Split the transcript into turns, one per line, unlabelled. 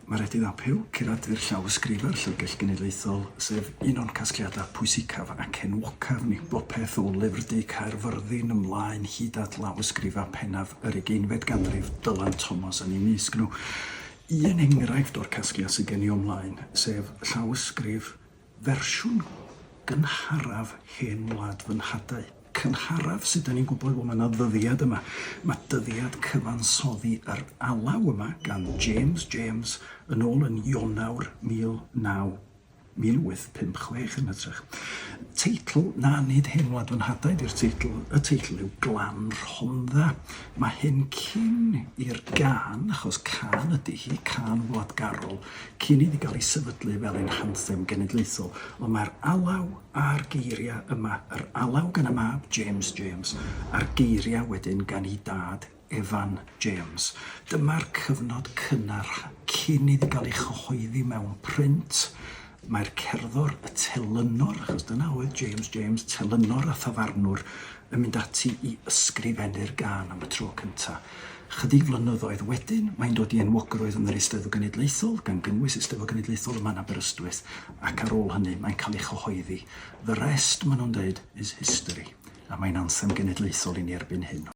Mae Edydd ap Huw, curadur llawysgrifa'r Llyfrgell Genedlaethol, sef un o'n casgliadau pwysicaf ac enwocaf ni bopeth o lyfr du Caerfyrddin ymlaen hyd at lawysgrifa pennaf yr 18fed ganrif Dylan Thomas yn ei misg nhw. Un enghraifft o'r casgliad sydd gen i ymlaen, sef llawysgrif fersiwn cynharaf Hen Wlad fy Nhadau. Cynharaf sydd ni'n gwybod bod yna ddyddiad yma. Mae dyddiad cyfansoddi yr alaw yma gan James yn ôl yn Ionawr 1856 yn hytrach. Teitl na nid Hen Wlad fy Nhadau di'r teitl. Y teitl yw Glan Rhondda. Mae hyn cyn i'r gân, achos can ydy hi, can wladgarol, cyn iddi gael ei sefydlu fel ein hanthem genedlaethol. Ond mae'r alaw a'r geiriau yma, yr alaw gan y mab James, a'r geiriau wedyn gan ei dad Efan James. Dyma'r cyfnod cynnar cyn iddi gael ei chyhoeddi mewn print. Mae'r cerddor, y telynor, achos dyna oedd James, telynor a thafarnwr, yn mynd ati i ysgrifennu'r gân am y tro cyntaf. Chydig flynyddoedd wedyn, mae'n dod i enwogrwydd yn yr Eisteddfod Genedlaethol, gan gynnwys Eisteddfod Genedlaethol yma yn Aberystwyth, ac ar ôl hynny mae'n cael ei chyhoeddi. The rest, maen nhw'n dweud, is history, a mae'n anthem genedlaethol i ni erbyn hyn.